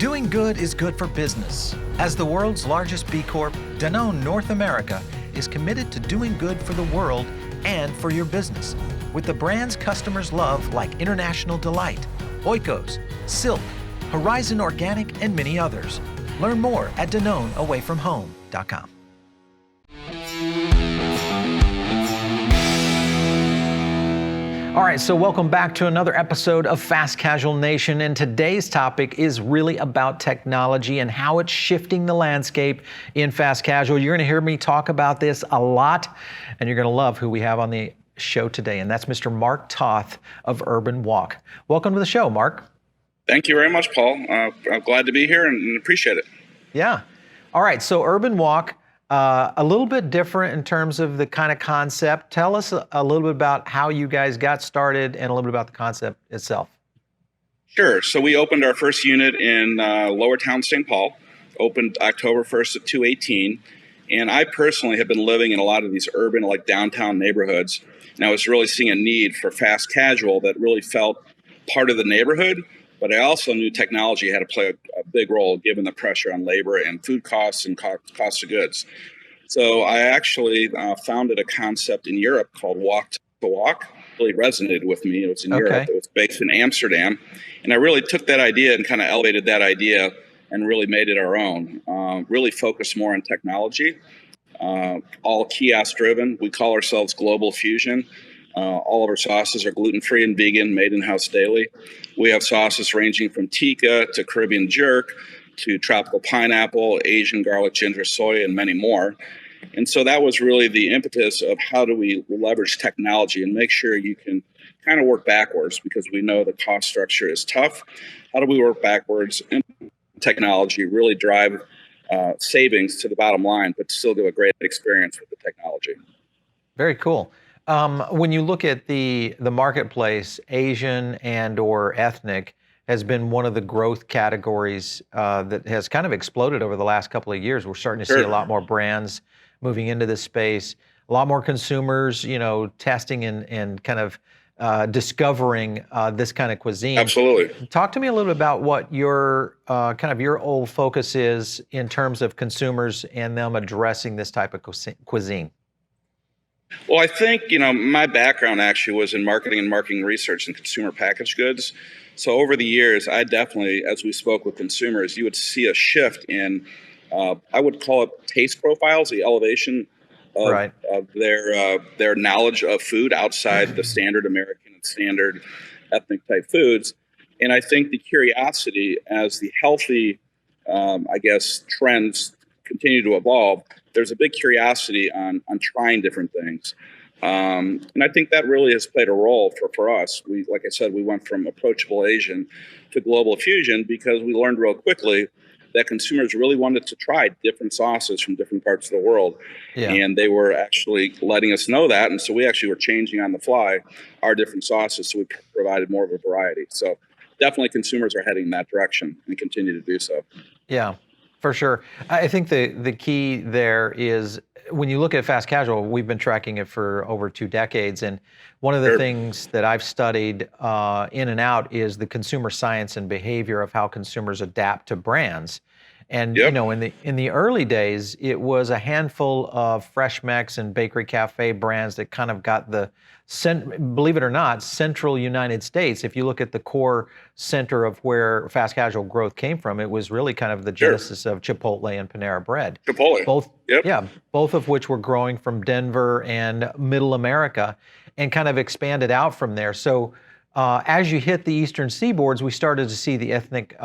Doing good is good for business. As the world's largest B Corp, Danone North America is committed to doing good for the world and for your business. With the brands customers love like International Delight, Oikos, Silk, Horizon Organic, and many others. Learn more at DanoneAwayFromHome.com. All right, so welcome back to another episode of Fast Casual Nation, and today's topic is really about technology and how it's shifting the landscape in fast casual. You're gonna hear me talk about this a lot, and you're gonna love who we have on the show today, and that's Mr. Mark Toth of Urban Wok. Welcome to the show, Mark. Thank you very much, Paul. I'm glad to be here and appreciate it. Yeah. All right, so Urban Wok, a little bit different in terms of the kind of concept. Tell us a little bit about how you guys got started and a little bit about the concept itself. Sure. So we opened our first unit in Lower Town, St. Paul, opened October 1st of 2018. And I personally have been living in a lot of these urban, like downtown neighborhoods. And I was really seeing a need for fast casual that really felt part of the neighborhood. But I also knew technology had to play a big role given the pressure on labor and food costs and cost of goods. So I actually founded a concept in Europe called Walk to Walk. It really resonated with me. It was in Europe. It was based in Amsterdam. And I really took that idea and kind of elevated that idea and really made it our own. Really focused more on technology. All kiosk driven. We call ourselves Global Fusion. All of our sauces are gluten-free and vegan, made in-house daily. We have sauces ranging from tikka to Caribbean jerk to tropical pineapple, Asian garlic, ginger, soy, and many more. And so that was really the impetus of how do we leverage technology and make sure you can kind of work backwards, because we know the cost structure is tough. How do we work backwards in technology, really drive savings to the bottom line, but still give a great experience with the technology? Very cool. When you look at the marketplace, Asian and or ethnic has been one of the growth categories that has kind of exploded over the last couple of years. We're starting to see a lot more brands moving into this space, a lot more consumers, testing and kind of discovering this kind of cuisine. Absolutely. Talk to me a little bit about what your kind of your old focus is in terms of consumers and them addressing this type of cuisine. Well, I think, my background actually was in marketing and marketing research and consumer packaged goods. So over the years, I definitely, as we spoke with consumers, you would see a shift in, I would call it taste profiles, the elevation of their knowledge of food outside the standard American and standard ethnic type foods. And I think the curiosity as the healthy, trends continue to evolve, there's a big curiosity on trying different things. And I think that really has played a role for us. Like I said, we went from approachable Asian to global fusion because we learned real quickly that consumers really wanted to try different sauces from different parts of the world. Yeah. And they were actually letting us know that. And so we actually were changing on the fly our different sauces. So we provided more of a variety. So definitely consumers are heading in that direction and continue to do so. Yeah. For sure. I think the key there is when you look at fast casual, we've been tracking it for over 2 decades. And one of the things that I've studied in and out is the consumer science and behavior of how consumers adapt to brands. And in the early days, it was a handful of Fresh Mex and Bakery Cafe brands that kind of got the, believe it or not, central United States. If you look at the core center of where fast casual growth came from, it was really kind of the genesis of Chipotle and Panera Bread. Both of which were growing from Denver and Middle America and kind of expanded out from there. So as you hit the Eastern Seaboards, we started to see the ethnic,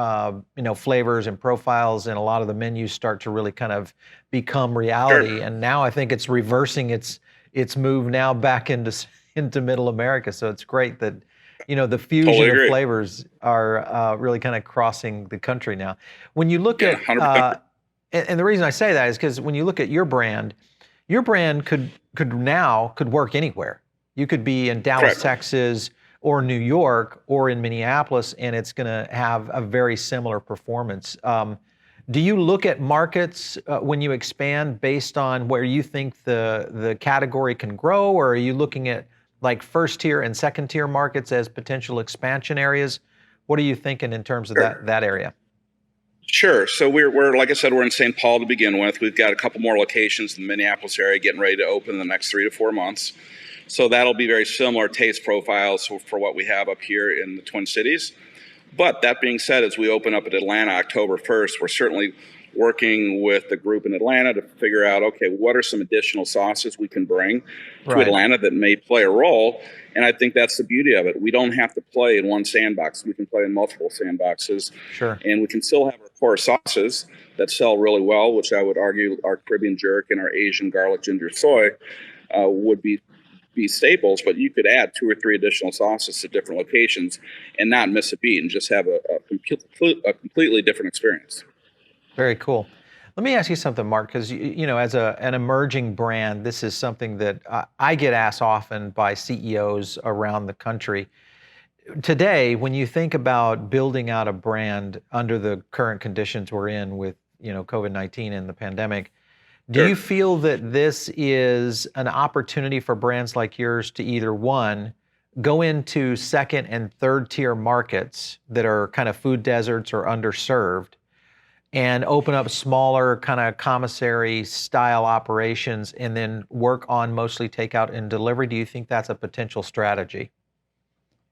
flavors and profiles, and a lot of the menus start to really kind of become reality. And now I think it's reversing its move now back into Middle America. So it's great that, the fusion of flavors are really kind of crossing the country now. When you look at, and the reason I say that is because when you look at your brand could work anywhere. You could be in Dallas, Texas, or New York, or in Minneapolis, and it's going to have a very similar performance. Do you look at markets when you expand based on where you think the category can grow, or are you looking at like first tier and second tier markets as potential expansion areas? What are you thinking in terms of that area? Sure. So we're like I said, we're in St. Paul to begin with. We've got a couple more locations in the Minneapolis area getting ready to open in the next 3 to 4 months. So that'll be very similar taste profiles for what we have up here in the Twin Cities. But that being said, as we open up in Atlanta October 1st, we're certainly working with the group in Atlanta to figure out, okay, what are some additional sauces we can bring to Right. Atlanta that may play a role. And I think that's the beauty of it. We don't have to play in one sandbox. We can play in multiple sandboxes. Sure. And we can still have our core sauces that sell really well, which I would argue our Caribbean jerk and our Asian garlic ginger soy would be staples, but you could add 2 or 3 additional sauces to different locations and not miss a beat and just have a completely different experience. Very cool. Let me ask you something, Mark, because as an emerging brand, this is something that I get asked often by CEOs around the country. Today, when you think about building out a brand under the current conditions we're in with COVID-19 and the pandemic, do Sure. you feel that this is an opportunity for brands like yours to either one, go into second and third tier markets that are kind of food deserts or underserved, and open up smaller kind of commissary style operations and then work on mostly takeout and delivery? Do you think that's a potential strategy?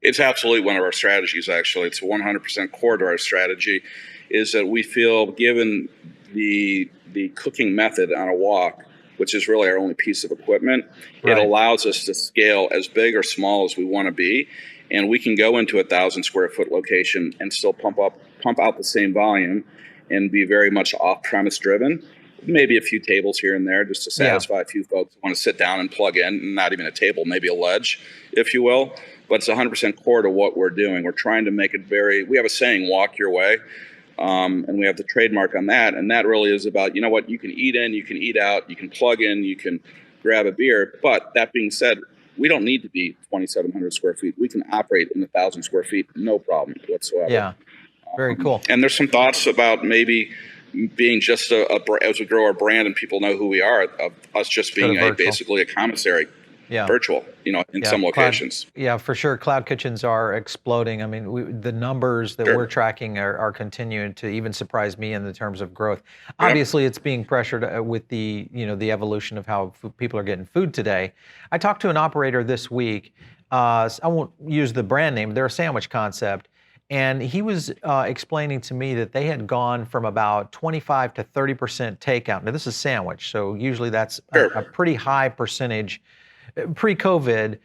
It's absolutely one of our strategies, actually. It's 100% core to our strategy, is that we feel given the cooking method on a wok, which is really our only piece of equipment, it Right. allows us to scale as big or small as we want to be. And we can go into 1,000 square foot location and still pump out the same volume and be very much off premise driven. Maybe a few tables here and there just to Yeah. satisfy a few folks who want to sit down and plug in, not even a table, maybe a ledge, if you will. But it's 100% core to what we're doing. We're trying to make it we have a saying, walk your way. And we have the trademark on that. And that really is about, you know what, you can eat in, you can eat out, you can plug in, you can grab a beer. But that being said, we don't need to be 2,700 square feet. We can operate in 1,000 square feet, no problem whatsoever. Yeah. Very cool. And there's some thoughts about maybe being just as we grow our brand and people know who we are, of us just Go to being virtual. basically a commissary, Yeah. virtual, in Yeah, some locations. yeah, for sure. Cloud kitchens are exploding. I mean, the numbers that Sure. we're tracking are continuing to even surprise me in the terms of growth. Yep. Obviously, it's being pressured with the evolution of how people are getting food today. I talked to an operator this week. I won't use the brand name. They're a sandwich concept. And he was explaining to me that they had gone from about 25 to 30% takeout. Now, this is sandwich, so usually that's Sure. a pretty high percentage pre-COVID,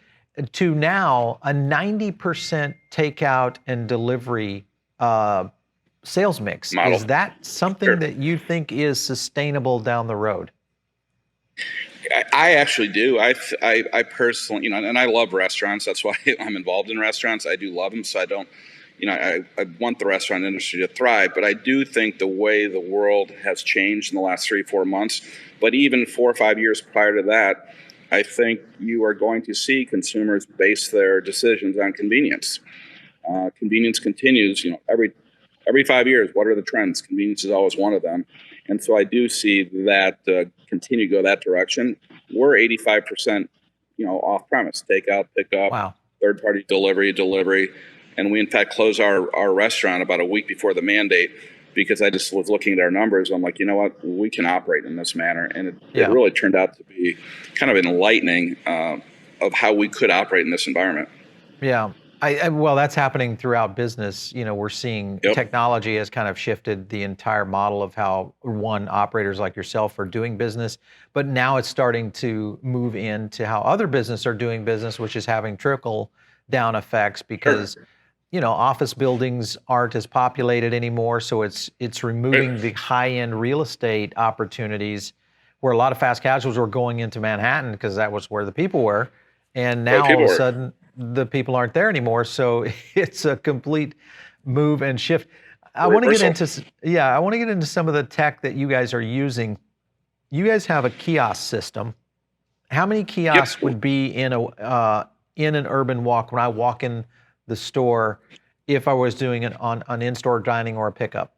to now a 90% takeout and delivery sales mix. Model. Is that something Sure. that you think is sustainable down the road? I actually do. I personally, and I love restaurants. That's why I'm involved in restaurants. I do love them. So I don't, I want the restaurant industry to thrive. But I do think the way the world has changed in the last 3 or 4 months, but even 4 or 5 years prior to that, I think you are going to see consumers base their decisions on convenience. Convenience continues. Every 5 years, what are the trends? Convenience is always one of them. And so I do see that continue to go that direction. We're 85%, off premise, takeout, pickup, Wow. third party delivery. And we in fact closed our restaurant about a week before the mandate because I just was looking at our numbers. I'm like, you know what, we can operate in this manner. And it Yeah. really turned out to be kind of enlightening of how we could operate in this environment. Yeah. Well, that's happening throughout business. We're seeing Yep. technology has kind of shifted the entire model of how operators like yourself are doing business, but now it's starting to move into how other business are doing business, which is having trickle down effects because, office buildings aren't as populated anymore. So it's removing the high-end real estate opportunities where a lot of fast casuals were going into Manhattan because that was where the people were. And now all of a sudden, the people aren't there anymore. So it's a complete move and shift. I want to get into some of the tech that you guys are using. You guys have a kiosk system. How many kiosks would be in an Urban Wok when I walk in the store if I was doing it on an in-store dining or a pickup?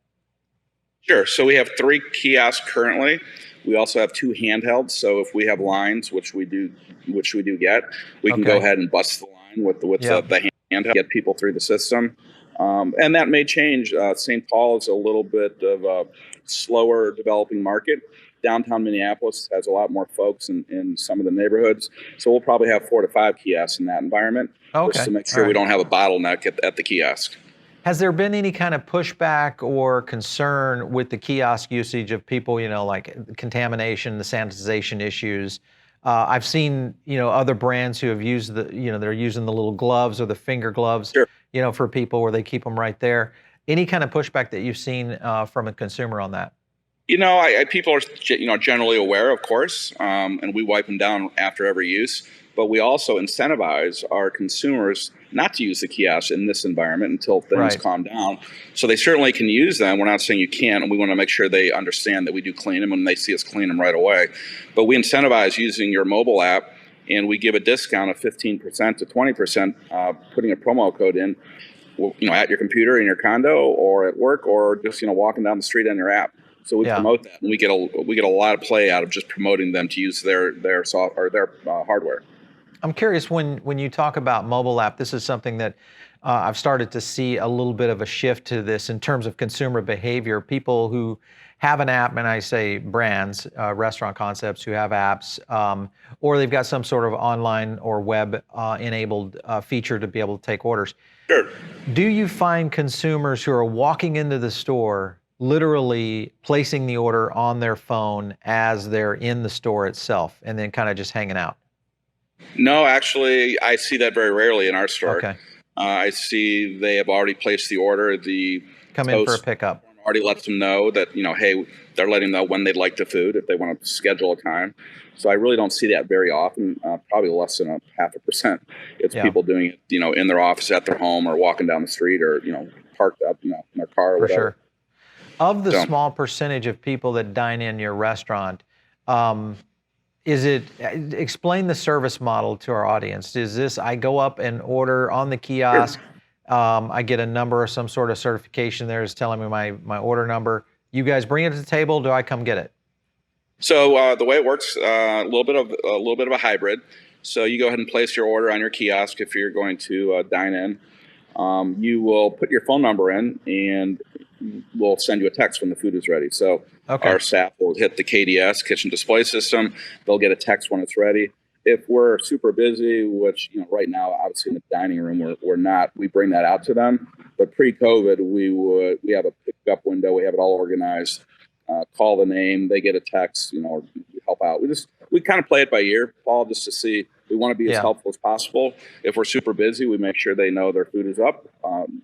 Sure. So we have 3 kiosks currently. We also have 2 handhelds. So if we have lines, which we do get, we can go ahead and bust the line with the handheld, get people through the system. And that may change. St. Paul is a little bit of a slower developing market. Downtown Minneapolis has a lot more folks in some of the neighborhoods. So we'll probably have 4 to 5 kiosks in that environment, just to Okay. make All sure we right. don't have a bottleneck at the kiosk. Has there been any kind of pushback or concern with the kiosk usage of people, like contamination, the sanitization issues? I've seen, other brands who have used they're using the little gloves or the finger gloves, Sure. for people where they keep them right there. Any kind of pushback that you've seen from a consumer on that? People are generally aware, of course, and we wipe them down after every use. But we also incentivize our consumers not to use the kiosks in this environment until things Right. calm down. So they certainly can use them. We're not saying you can't, and we want to make sure they understand that we do clean them and they see us clean them right away. But we incentivize using your mobile app, and we give a discount of 15% to 20%, putting a promo code in, at your computer in your condo or at work or just walking down the street on your app. So we Yeah. promote that, and we get a lot of play out of just promoting them to use their soft or their hardware. I'm curious, when you talk about mobile app, this is something that I've started to see a little bit of a shift to this in terms of consumer behavior. People who have an app, and I say brands, restaurant concepts who have apps, or they've got some sort of online or web enabled feature to be able to take orders. Sure. Do you find consumers who are walking into the store literally placing the order on their phone as they're in the store itself and then kind of just hanging out? No, actually, I see that very rarely in our store. Okay. I see they have already placed the order. The Come in for a Toth pickup. already lets them know that, hey, they're letting them know when they'd like the food if they want to schedule a time. So I really don't see that very often, probably less than 0.5%. It's Yeah. people doing it, in their office, at their home, or walking down the street, or, parked up, in their car or For whatever. sure. Of the So- small percentage of people that dine in your restaurant, explain the service model to our audience. Is this, I go up and order on the kiosk, I get a number or some sort of certification there is telling me my order number. You guys bring it to the table, do I come get it? So the way it works, a little bit of a hybrid. So you go ahead and place your order on your kiosk if you're going to dine in. You will put your phone number in, and we'll send you a text when the food is ready. So Okay. our staff will hit the KDS, kitchen display system. They'll get a text when it's ready. If we're super busy, which right now, obviously in the dining room, we're not. We bring that out to them. But pre-COVID, we have a pickup window. We have it all organized. Call the name. They get a text. Or we help out. We kind of play it by ear, Paul, just to see. We want to be as helpful as possible. If we're super busy, we make sure they know their food is up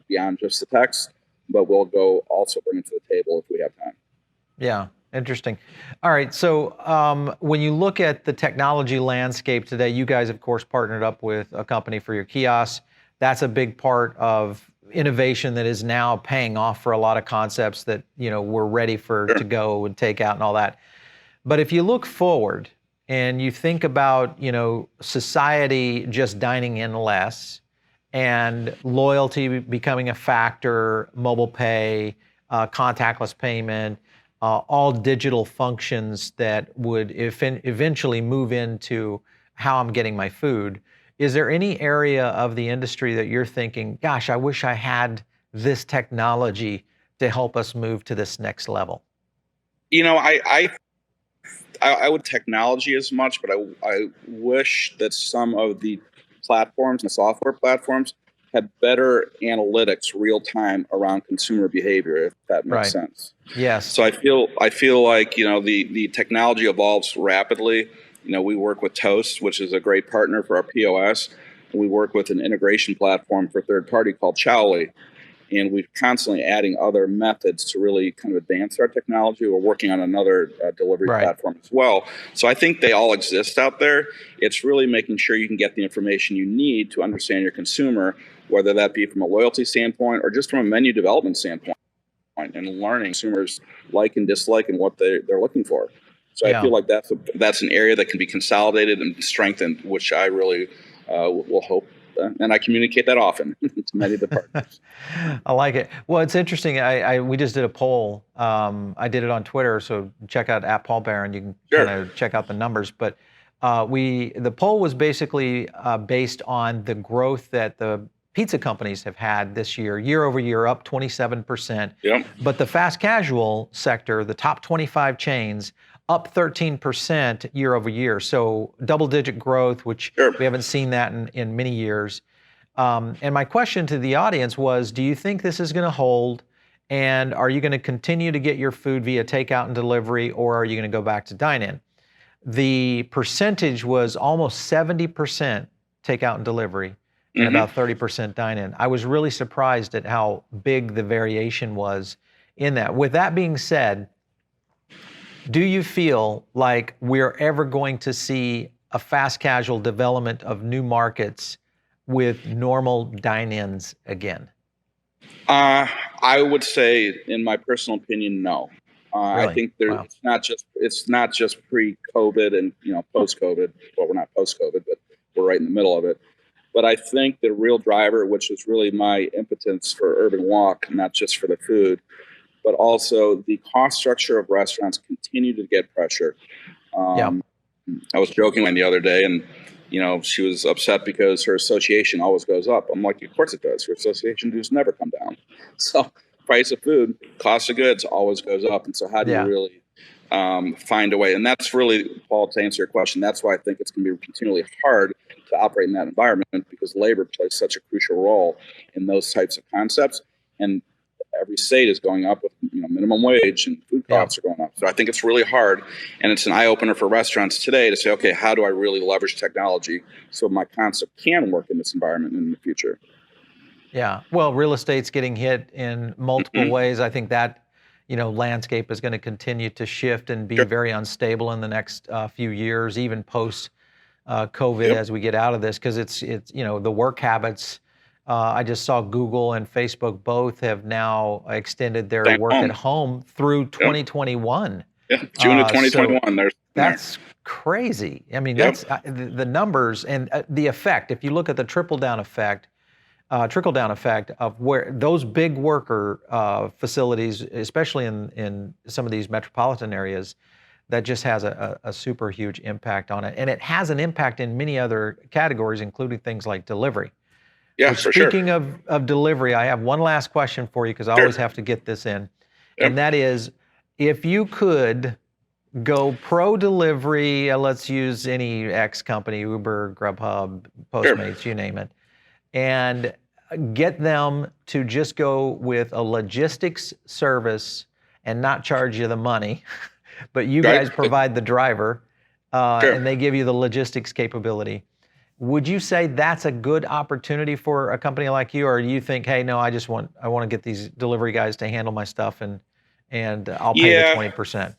beyond just the text. But we'll go also bring it to the table if we have time. Yeah, interesting. All right, so when you look at the technology landscape today, you guys, of course, partnered up with a company for your kiosks. That's a big part of innovation that is now paying off for a lot of concepts that we're ready to go and take out and all that. But if you look forward and you think about society just dining in less, and loyalty becoming a factor, mobile pay, contactless payment, all digital functions that would eventually move into how I'm getting my food. Is there any area of the industry that you're thinking, gosh, I wish I had this technology to help us move to this next level? I would technology as much, but I wish that some of the platforms and software platforms had better analytics real time around consumer behavior, if that makes sense. Yes. So I feel like the technology evolves rapidly. We work with Toth, which is a great partner for our POS. We work with an integration platform for third party called Chowly. And we're constantly adding other methods to really kind of advance our technology. We're working on another delivery platform as well. So I think they all exist out there. It's really making sure you can get the information you need to understand your consumer, whether that be from a loyalty standpoint or just from a menu development standpoint, and learning consumers like and dislike and what they're looking for. So I feel like that's an area that can be consolidated and strengthened, which I really will hope. And I communicate that often to many of the partners. I like it. Well, it's interesting. We just did a poll. I did it on Twitter, so check out @PaulBaron. You can kind of check out the numbers. But the poll was basically based on the growth that the pizza companies have had this year over year, up 27%. Yep. But the fast casual sector, the top 25 chains, up 13% year over year. So double-digit growth, which Sure. we haven't seen that in many years. And my question to the audience was, do you think this is going to hold? And are you going to continue to get your food via takeout and delivery, or are you going to go back to dine-in? The percentage was almost 70% takeout and delivery and about 30% dine-in. I was really surprised at how big the variation was in that. With that being said, do you feel like we're ever going to see a fast casual development of new markets with normal dine-ins again? I would say, in my personal opinion, no. Really? I think Wow. it's not just pre-COVID and post-COVID. Well, we're not post-COVID, but we're right in the middle of it. But I think the real driver, which is really my impotence for Urban Wok, not just for the food, but also the cost structure of restaurants continue to get pressure. Yeah. I was joking the other day, and she was upset because her association always goes up. I'm like, of course it does. Her association dues never come down. So price of food, cost of goods always goes up. And so how do you really find a way? And that's really, Paul, to answer your question, that's why I think it's going to be continually hard to operate in that environment, because labor plays such a crucial role in those types of concepts. And every state is going up with minimum wage, and food costs are going up. So I think it's really hard, and it's an eye opener for restaurants today to say, okay, how do I really leverage technology so my concept can work in this environment in the future? Yeah. Well, real estate's getting hit in multiple ways. I think that landscape is going to continue to shift and be very unstable in the next few years, even post COVID, as we get out of this, because it's the work habits. I just saw Google and Facebook both have now extended their work at home through 2021. Yeah, June of 2021. So that's crazy. I mean, that's the numbers and the effect. If you look at the trickle-down effect of where those big worker facilities, especially in some of these metropolitan areas, that just has a super huge impact on it. And it has an impact in many other categories, including things like delivery. Yeah, for sure. Speaking of delivery, I have one last question for you, because I always have to get this in. And that is, if you could go pro delivery, let's use any X company, Uber, Grubhub, Postmates, you name it, and get them to just go with a logistics service and not charge you the money, but you guys provide the driver, and they give you the logistics capability. Would you say that's a good opportunity for a company like you, or do you think, hey, no, I want to get these delivery guys to handle my stuff, and I'll pay the 20%?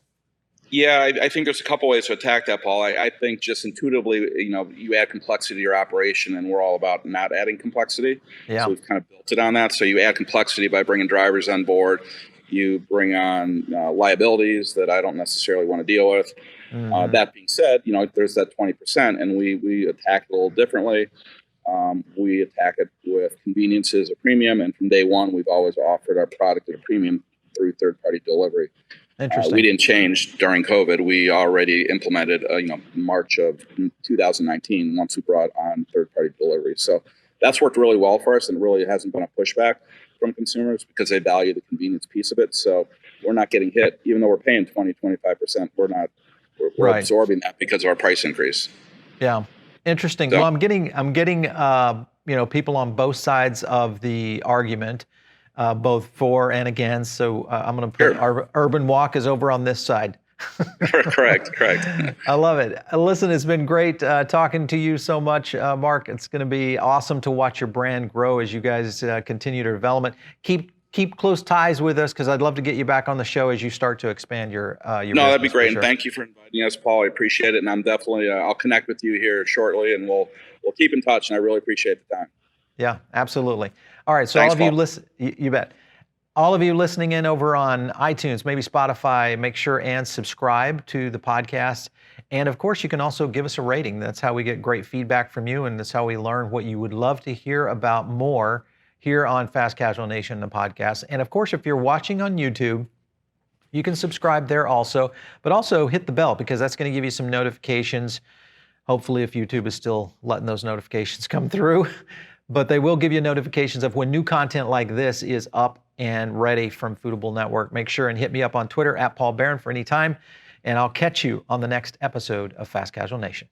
Yeah, I think there's a couple ways to attack that, Paul. I think just intuitively, you add complexity to your operation, and we're all about not adding complexity. Yeah. So we've kind of built it on that. So you add complexity by bringing drivers on board. You bring on liabilities that I don't necessarily want to deal with. That being said, there's that 20%, and we attack it a little differently. We attack it with conveniences, a premium, and from day one, we've always offered our product at a premium through third-party delivery. Interesting. We didn't change during COVID. We already implemented, March of 2019, once we brought on third-party delivery. So that's worked really well for us, and really hasn't been a pushback from consumers, because they value the convenience piece of it. So we're not getting hit, even though we're paying 20-25%. We're absorbing that because of our price increase. Yeah, interesting. So, well, I'm getting people on both sides of the argument, both for and against. So I'm going to put our Urban Wok is over on this side. Correct. I love it. Listen, it's been great talking to you so much, Mark. It's going to be awesome to watch your brand grow as you guys continue to develop it. Keep close ties with us, because I'd love to get you back on the show as you start to expand your business. No, that'd be great. And thank you for inviting us, Paul. I appreciate it. And I'm definitely, I'll connect with you here shortly, and we'll keep in touch. And I really appreciate the time. Yeah, absolutely. All right. So Thanks, all of you listen, you bet. All of you listening in over on iTunes, maybe Spotify, make sure and subscribe to the podcast. And of course, you can also give us a rating. That's how we get great feedback from you, and that's how we learn what you would love to hear about more here on Fast Casual Nation, the podcast. And of course, if you're watching on YouTube, you can subscribe there also, but also hit the bell, because that's going to give you some notifications. Hopefully, if YouTube is still letting those notifications come through. but they will give you notifications of when new content like this is up and ready from Foodable Network. Make sure and hit me up on Twitter @Paul Barron for any time, and I'll catch you on the next episode of Fast Casual Nation.